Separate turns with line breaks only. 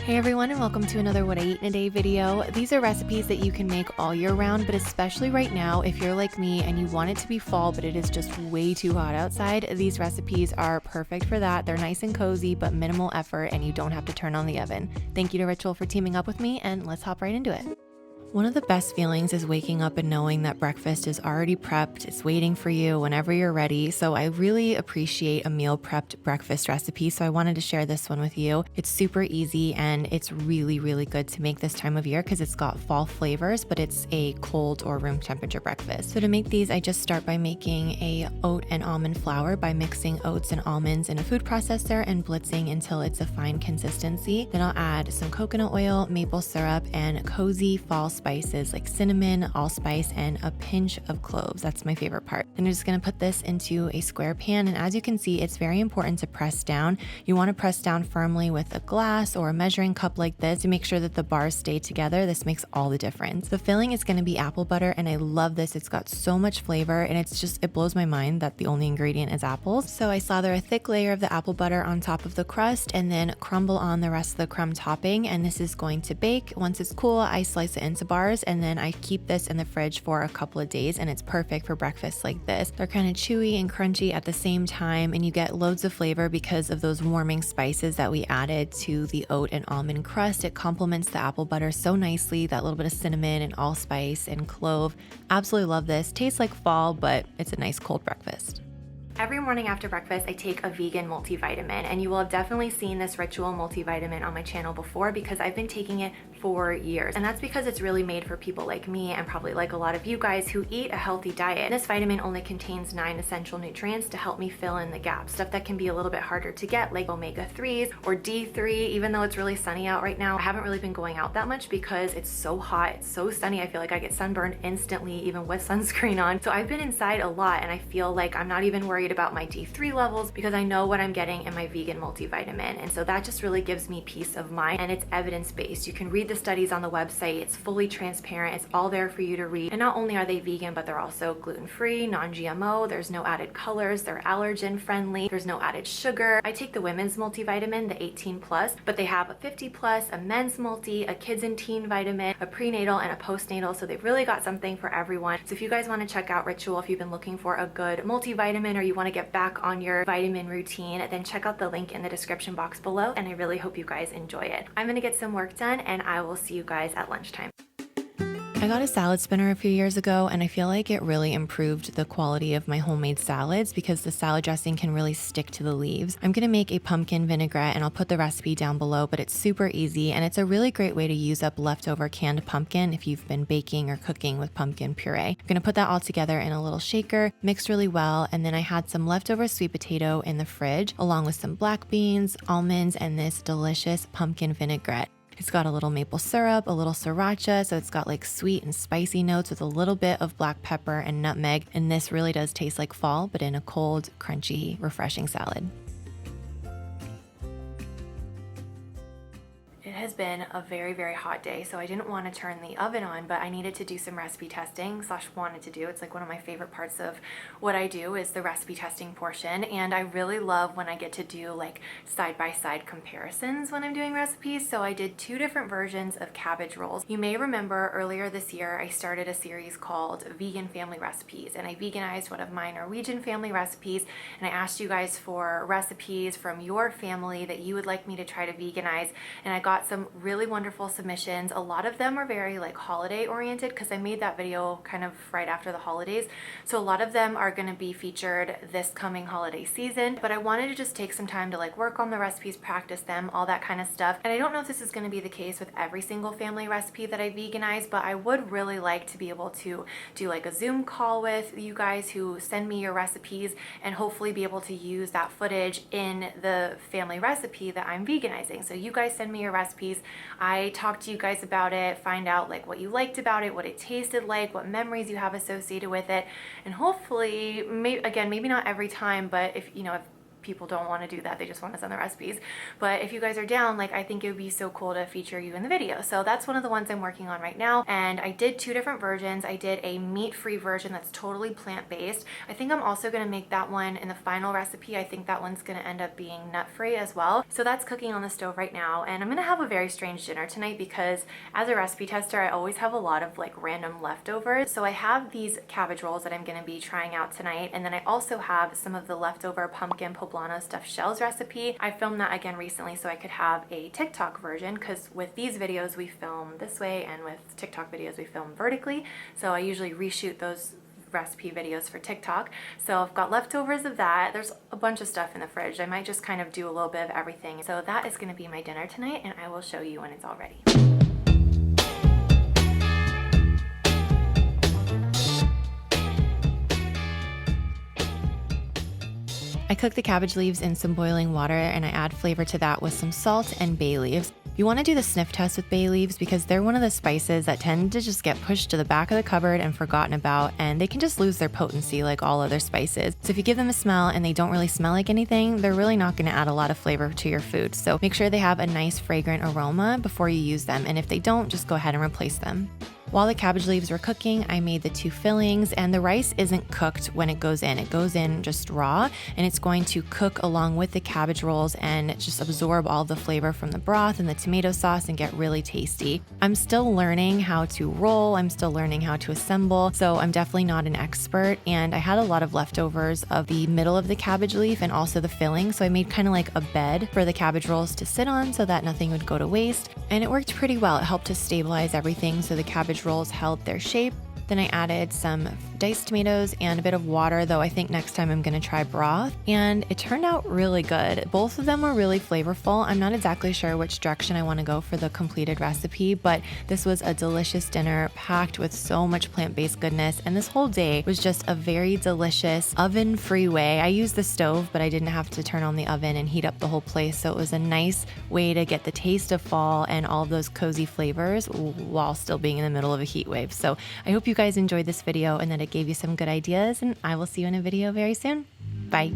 Hey everyone, and welcome to another What I Eat in a Day video. These are recipes that you can make all year round, but especially right now, if you're like me and you want it to be fall, but it is just way too hot outside, these recipes are perfect for that. They're nice and cozy, but minimal effort, and you don't have to turn on the oven. Thank you to Ritual for teaming up with me, and let's hop right into it. One of the best feelings is waking up and knowing that breakfast is already prepped. It's waiting for you whenever you're ready. So I really appreciate a meal prepped breakfast recipe. So I wanted to share this one with you. It's super easy and it's really, really good to make this time of year because it's got fall flavors, but it's a cold or room temperature breakfast. So to make these, I just start by making a oat and almond flour by mixing oats and almonds in a food processor and blitzing until it's a fine consistency. Then I'll add some coconut oil, maple syrup, and cozy fall spices like cinnamon, allspice, and a pinch of cloves. That's my favorite part. And I'm just gonna put this into a square pan. And as you can see, it's very important to press down. You wanna press down firmly with a glass or a measuring cup like this to make sure that the bars stay together. This makes all the difference. The filling is gonna be apple butter, and I love this. It's got so much flavor, and it blows my mind that the only ingredient is apples. So I slather a thick layer of the apple butter on top of the crust and then crumble on the rest of the crumb topping. And this is going to bake. Once it's cool, I slice it into bars, and then I keep this in the fridge for a couple of days, and it's perfect for breakfast like this. They're kind of chewy and crunchy at the same time, and you get loads of flavor because of those warming spices that we added to the oat and almond crust. It complements the apple butter so nicely, that little bit of cinnamon and allspice and clove. Absolutely love this. Tastes like fall, but it's a nice cold breakfast. Every morning after breakfast, I take a vegan multivitamin, and you will have definitely seen this Ritual multivitamin on my channel before because I've been taking it for years. And that's because it's really made for people like me and probably like a lot of you guys who eat a healthy diet. And this vitamin only contains 9 essential nutrients to help me fill in the gaps, stuff that can be a little bit harder to get, like omega-3s or D3. Even though it's really sunny out right now, I haven't really been going out that much because it's so hot, it's so sunny. I feel like I get sunburned instantly, even with sunscreen on. So I've been inside a lot, and I feel like I'm not even worried about my D3 levels because I know what I'm getting in my vegan multivitamin. And so that just really gives me peace of mind, and it's evidence-based. You can read the studies on the website. It's fully transparent. It's all there for you to read. And not only are they vegan, but they're also gluten-free, non-GMO. There's no added colors. They're allergen friendly. There's no added sugar. I take the women's multivitamin, the 18+, but they have a 50+, a men's multi, a kids and teen vitamin, a prenatal, and a postnatal. So they've really got something for everyone. So if you guys want to check out Ritual, if you've been looking for a good multivitamin or you want to get back on your vitamin routine, then check out the link in the description box below, and I really hope you guys enjoy it. I'm gonna get some work done, and I will see you guys at lunchtime. I got a salad spinner a few years ago, and I feel like it really improved the quality of my homemade salads because the salad dressing can really stick to the leaves. I'm gonna make a pumpkin vinaigrette, and I'll put the recipe down below, but it's super easy, and it's a really great way to use up leftover canned pumpkin if you've been baking or cooking with pumpkin puree. I'm gonna put that all together in a little shaker, mix really well, and then I had some leftover sweet potato in the fridge, along with some black beans, almonds, and this delicious pumpkin vinaigrette. It's got a little maple syrup, a little sriracha, so it's got like sweet and spicy notes with a little bit of black pepper and nutmeg, and this really does taste like fall, but in a cold, crunchy, refreshing salad. It has been a very, very hot day, so I didn't want to turn the oven on, but I needed to do some recipe testing / wanted to do. It's like one of my favorite parts of what I do is the recipe testing portion, and I really love when I get to do like side-by-side comparisons when I'm doing recipes. So I did 2 different versions of cabbage rolls. You may remember earlier this year I started a series called Vegan Family Recipes, and I veganized one of my Norwegian family recipes, and I asked you guys for recipes from your family that you would like me to try to veganize, and I got some really wonderful submissions. A lot of them are very like holiday oriented because I made that video kind of right after the holidays. So a lot of them are going to be featured this coming holiday season, but I wanted to just take some time to like work on the recipes, practice them, all that kind of stuff. And I don't know if this is going to be the case with every single family recipe that I veganize, but I would really like to be able to do like a Zoom call with you guys who send me your recipes and hopefully be able to use that footage in the family recipe that I'm veganizing. So you guys send me your recipes, I talk to you guys about it, find out like what you liked about it, what it tasted like, what memories you have associated with it, and hopefully, maybe not every time, but if people don't want to do that. They just want to send the recipes. But if you guys are down, like, I think it would be so cool to feature you in the video. So that's one of the ones I'm working on right now. And I did 2 different versions. I did a meat-free version that's totally plant-based. I think I'm also going to make that one in the final recipe. I think that one's going to end up being nut-free as well. So that's cooking on the stove right now. And I'm going to have a very strange dinner tonight because as a recipe tester, I always have a lot of like random leftovers. So I have these cabbage rolls that I'm going to be trying out tonight. And then I also have some of the leftover pumpkin poblano stuffed shells recipe. I filmed that again recently so I could have a TikTok version, because with these videos we film this way and with TikTok videos we film vertically. So I usually reshoot those recipe videos for TikTok. So I've got leftovers of that. There's a bunch of stuff in the fridge. I might just kind of do a little bit of everything. So that is going to be my dinner tonight, and I will show you when it's all ready. I cook the cabbage leaves in some boiling water, and I add flavor to that with some salt and bay leaves. You want to do the sniff test with bay leaves because they're one of the spices that tend to just get pushed to the back of the cupboard and forgotten about, and they can just lose their potency like all other spices. So if you give them a smell and they don't really smell like anything, they're really not going to add a lot of flavor to your food. So make sure they have a nice fragrant aroma before you use them, and if they don't, just go ahead and replace them. While the cabbage leaves were cooking, I made the 2 fillings, and the rice isn't cooked when it goes in. It goes in just raw, and it's going to cook along with the cabbage rolls and just absorb all the flavor from the broth and the tomato sauce and get really tasty. I'm still learning how to roll. I'm still learning how to assemble, so I'm definitely not an expert, and I had a lot of leftovers of the middle of the cabbage leaf and also the filling, so I made kind of like a bed for the cabbage rolls to sit on so that nothing would go to waste, and it worked pretty well. It helped to stabilize everything so the cabbage rolls held their shape. Then I added some diced tomatoes and a bit of water, though I think next time I'm going to try broth, and it turned out really good. Both of them were really flavorful. I'm not exactly sure which direction I want to go for the completed recipe, but this was a delicious dinner packed with so much plant-based goodness, and this whole day was just a very delicious oven-free way. I used the stove, but I didn't have to turn on the oven and heat up the whole place, so it was a nice way to get the taste of fall and all of those cozy flavors while still being in the middle of a heat wave. So I hope you guys enjoyed this video and that it gave you some good ideas, and I will see you in a video very soon. Bye.